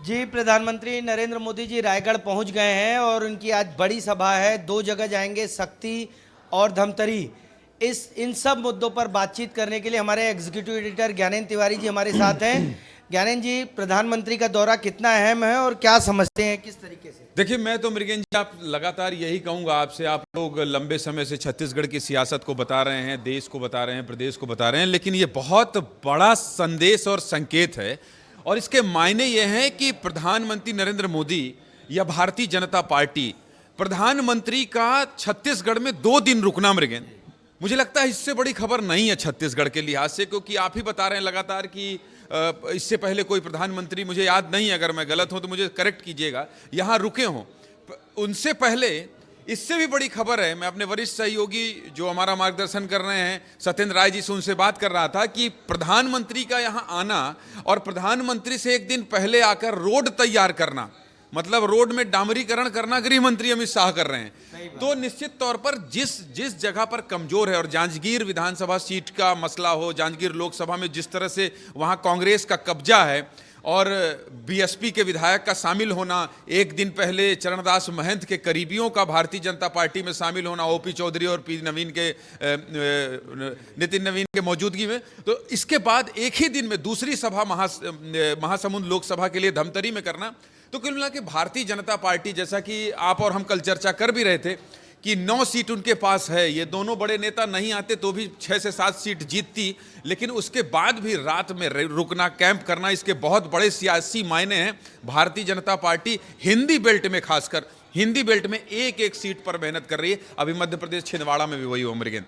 जी, प्रधानमंत्री नरेंद्र मोदी जी रायगढ़ पहुंच गए हैं और उनकी आज बड़ी सभा है। 2 जगह जाएंगे, शक्ति और धमतरी। इन सब मुद्दों पर बातचीत करने के लिए हमारे एग्जीक्यूटिव एडिटर ज्ञानेंद्र तिवारी जी हमारे साथ हैं। ज्ञानेंद्र जी, प्रधानमंत्री का दौरा कितना अहम है और क्या समझते हैं, किस तरीके से? देखिए, मैं तो मृगेन जी आप लगातार यही कहूंगा आपसे। आप लोग लंबे समय से छत्तीसगढ़ की सियासत को बता रहे हैं, देश को बता रहे हैं, प्रदेश को बता रहे हैं, लेकिन ये बहुत बड़ा संदेश और संकेत है। और इसके मायने ये हैं कि प्रधानमंत्री नरेंद्र मोदी या भारतीय जनता पार्टी, प्रधानमंत्री का छत्तीसगढ़ में 2 दिन रुकना मृगेन, मुझे लगता है इससे बड़ी खबर नहीं है छत्तीसगढ़ के लिहाज से, क्योंकि आप ही बता रहे हैं लगातार कि इससे पहले कोई प्रधानमंत्री, मुझे याद नहीं, अगर मैं गलत हूं तो मुझे करेक्ट कीजिएगा, यहां रुके हों। उनसे पहले इससे भी बड़ी खबर है, मैं अपने वरिष्ठ सहयोगी जो हमारा मार्गदर्शन कर रहे हैं सत्येंद्र राय जी से उनसे बात कर रहा था कि प्रधानमंत्री का यहां आना और प्रधानमंत्री से एक दिन पहले आकर रोड तैयार करना, मतलब रोड में डामरीकरण करना, गृह मंत्री अमित शाह कर रहे हैं। तो निश्चित तौर पर जिस जगह पर कमजोर है, और जांजगीर विधानसभा सीट का मसला हो, जांजगीर लोकसभा में जिस तरह से वहां कांग्रेस का कब्जा है और बीएसपी के विधायक का शामिल होना, एक दिन पहले चरणदास महंत के करीबियों का भारतीय जनता पार्टी में शामिल होना, ओपी चौधरी और नितिन नवीन के मौजूदगी में, तो इसके बाद एक ही दिन में दूसरी सभा महासमुंद लोकसभा के लिए धमतरी में करना, तो कुल मिला के भारतीय जनता पार्टी, जैसा कि आप और हम कल चर्चा कर भी रहे थे कि 9 सीट उनके पास है। ये दोनों बड़े नेता नहीं आते तो भी 6 से 7 सीट जीतती, लेकिन उसके बाद भी रात में रुकना, कैंप करना, इसके बहुत बड़े सियासी मायने हैं। भारतीय जनता पार्टी हिंदी बेल्ट में, खासकर हिंदी बेल्ट में एक एक सीट पर मेहनत कर रही है। अभी मध्य प्रदेश छिंदवाड़ा में भी वही हो मृगेन।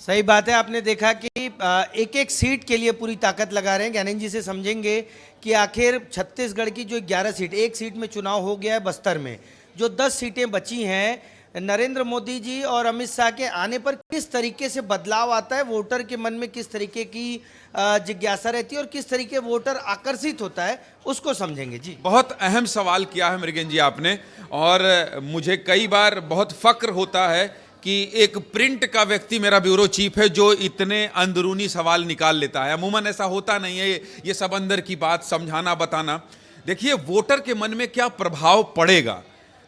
सही बात है, आपने देखा कि एक एक सीट के लिए पूरी ताकत लगा रहे हैं। ज्ञानेंद्र जी से समझेंगे कि आखिर छत्तीसगढ़ की जो 11 सीट, एक सीट में चुनाव हो गया है बस्तर में, जो 10 सीटें बची हैं, नरेंद्र मोदी जी और अमित शाह के आने पर किस तरीके से बदलाव आता है, वोटर के मन में किस तरीके की जिज्ञासा रहती है और किस तरीके वोटर आकर्षित होता है, उसको समझेंगे। जी, बहुत अहम सवाल किया है मृगेन जी आपने, और मुझे कई बार बहुत फक्र होता है कि एक प्रिंट का व्यक्ति मेरा ब्यूरो चीफ है जो इतने अंदरूनी सवाल निकाल लेता है। अमूमन ऐसा होता नहीं है, ये सब अंदर की बात समझाना, बताना। देखिए, वोटर के मन में क्या प्रभाव पड़ेगा,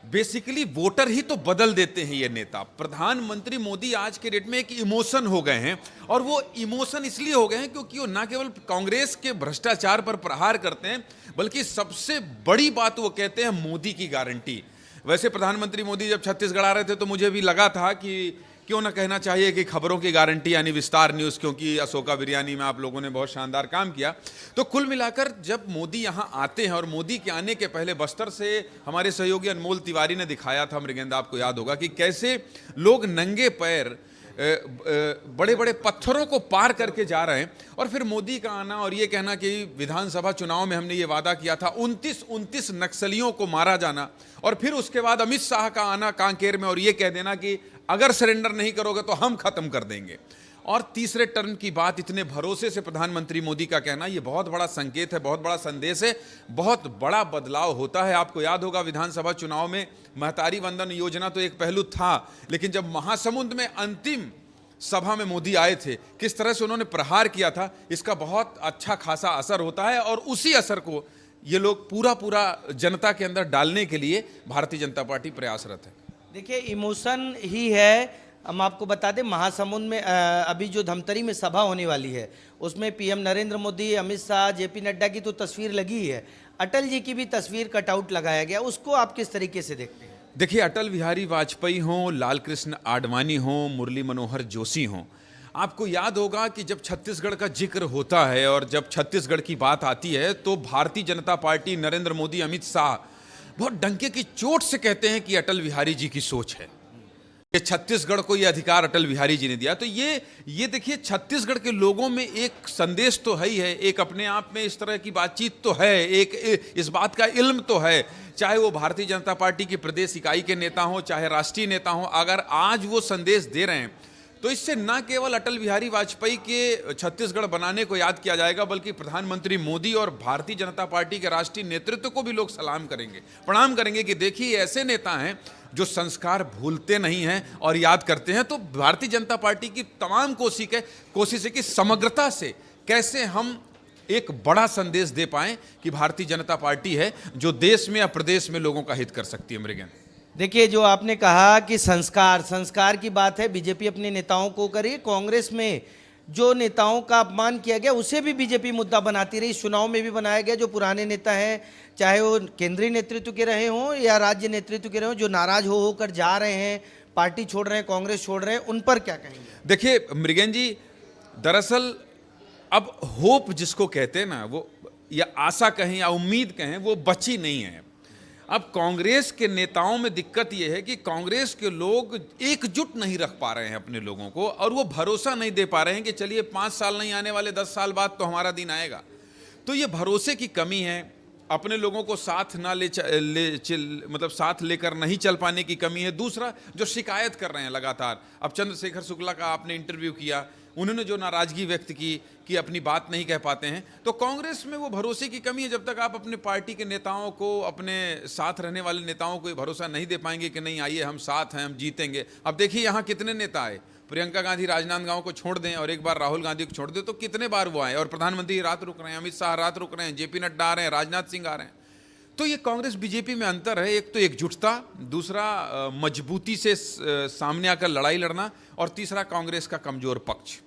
बेसिकली वोटर ही तो बदल देते हैं ये नेता। प्रधानमंत्री मोदी आज के डेट में एक इमोशन हो गए हैं, और वो इमोशन इसलिए हो गए हैं क्योंकि वो ना केवल कांग्रेस के भ्रष्टाचार पर प्रहार करते हैं, बल्कि सबसे बड़ी बात वो कहते हैं मोदी की गारंटी। वैसे प्रधानमंत्री मोदी जब छत्तीसगढ़ आ रहे थे तो मुझे भी लगा था कि क्यों ना कहना चाहिए कि खबरों की गारंटी, यानी विस्तार न्यूज़, क्योंकि अशोका बिरयानी में आप लोगों ने बहुत शानदार काम किया। तो कुल मिलाकर जब मोदी यहां आते हैं, और मोदी के आने के पहले बस्तर से हमारे सहयोगी अनमोल तिवारी ने दिखाया था मृगेंद्र, आपको याद होगा कि कैसे लोग नंगे पैर बड़े बड़े पत्थरों को पार करके जा रहे हैं, और फिर मोदी का आना और ये कहना कि विधानसभा चुनाव में हमने ये वादा किया था, 29 नक्सलियों को मारा जाना, और फिर उसके बाद अमित शाह का आना कांकेर में और ये कह देना कि अगर सरेंडर नहीं करोगे तो हम खत्म कर देंगे, और तीसरे टर्म की बात इतने भरोसे से प्रधानमंत्री मोदी का कहना, ये बहुत बड़ा संकेत है, बहुत बड़ा संदेश है, बहुत बड़ा बदलाव होता है। आपको याद होगा विधानसभा चुनाव में महतारी वंदन योजना तो एक पहलू था, लेकिन जब महासमुंद में अंतिम सभा में मोदी आए थे, किस तरह से उन्होंने प्रहार किया था, इसका बहुत अच्छा खासा असर होता है, और उसी असर को ये लोग पूरा जनता के अंदर डालने के लिए भारतीय जनता पार्टी प्रयासरत है। देखिए, इमोशन ही है। हम आपको बता दें, महासमुंद में अभी जो धमतरी में सभा होने वाली है, उसमें पीएम नरेंद्र मोदी, अमित शाह, जेपी नड्डा की तो तस्वीर लगी ही है, अटल जी की भी तस्वीर कटआउट लगाया गया, उसको आप किस तरीके से देखते हैं? देखिए, अटल बिहारी वाजपेयी हों, लाल कृष्ण आडवाणी हों, मुरली मनोहर जोशी हों, आपको याद होगा कि जब छत्तीसगढ़ का जिक्र होता है और जब छत्तीसगढ़ की बात आती है तो भारतीय जनता पार्टी, नरेंद्र मोदी, अमित शाह बहुत डंके की चोट से कहते हैं कि अटल बिहारी जी की सोच है, ये छत्तीसगढ़ को ये अधिकार अटल बिहारी जी ने दिया। तो ये देखिए, छत्तीसगढ़ के लोगों में एक संदेश तो है ही है, एक अपने आप में इस तरह की बातचीत तो है, एक इस बात का इल्म तो है, चाहे वो भारतीय जनता पार्टी की प्रदेश इकाई के नेता हों, चाहे राष्ट्रीय नेता हों, अगर आज वो संदेश दे रहे हैं तो इससे न केवल अटल बिहारी वाजपेयी के छत्तीसगढ़ बनाने को याद किया जाएगा, बल्कि प्रधानमंत्री मोदी और भारतीय जनता पार्टी के राष्ट्रीय नेतृत्व को भी लोग सलाम करेंगे, प्रणाम करेंगे कि देखिए ऐसे नेता हैं जो संस्कार भूलते नहीं हैं और याद करते हैं। तो भारतीय जनता पार्टी की तमाम कोशिश है कि समग्रता से कैसे हम एक बड़ा संदेश दे पाएं कि भारतीय जनता पार्टी है जो देश में या प्रदेश में लोगों का हित कर सकती है। मृगन, देखिए, जो आपने कहा कि संस्कार की बात है, बीजेपी अपने नेताओं को करी। कांग्रेस में जो नेताओं का अपमान किया गया उसे भी बीजेपी मुद्दा बनाती रही, इस चुनाव में भी बनाया गया। जो पुराने नेता हैं, चाहे वो केंद्रीय नेतृत्व के रहे हों या राज्य नेतृत्व के रहे हों, जो नाराज हो होकर जा रहे हैं, पार्टी छोड़ रहे हैं, कांग्रेस छोड़ रहे हैं, उन पर क्या कहेंगे? देखिए मृगन जी, दरअसल अब होप जिसको कहते हैं ना, वो या आशा कहें या उम्मीद कहें, वो बची नहीं है। अब कांग्रेस के नेताओं में दिक्कत यह है कि कांग्रेस के लोग एकजुट नहीं रख पा रहे हैं अपने लोगों को, और वो भरोसा नहीं दे पा रहे हैं कि चलिए 5 साल नहीं आने वाले, 10 साल बाद तो हमारा दिन आएगा। तो ये भरोसे की कमी है, अपने लोगों को साथ ना मतलब साथ लेकर नहीं चल पाने की कमी है। दूसरा, जो शिकायत कर रहे हैं लगातार, अब चंद्रशेखर शुक्ला का आपने इंटरव्यू किया, उन्होंने जो नाराजगी व्यक्त की कि अपनी बात नहीं कह पाते हैं, तो कांग्रेस में वो भरोसे की कमी है। जब तक आप अपने पार्टी के नेताओं को, अपने साथ रहने वाले नेताओं को ये भरोसा नहीं दे पाएंगे कि नहीं आइए हम साथ हैं, हम जीतेंगे। अब देखिए यहाँ कितने नेता आए, प्रियंका गांधी राजनांदगांव को छोड़ दें और एक बार राहुल गांधी को छोड़ दें तो कितने बार वो आए, और प्रधानमंत्री रात रुक रहे हैं, अमित शाह रात रुक रहे हैं, जेपी नड्डा आ रहे हैं, राजनाथ सिंह आ रहे हैं। तो ये कांग्रेस बीजेपी में अंतर है, एक तो एकजुटता, दूसरा मजबूती से सामने आकर लड़ाई लड़ना, और तीसरा कांग्रेस का कमजोर पक्ष।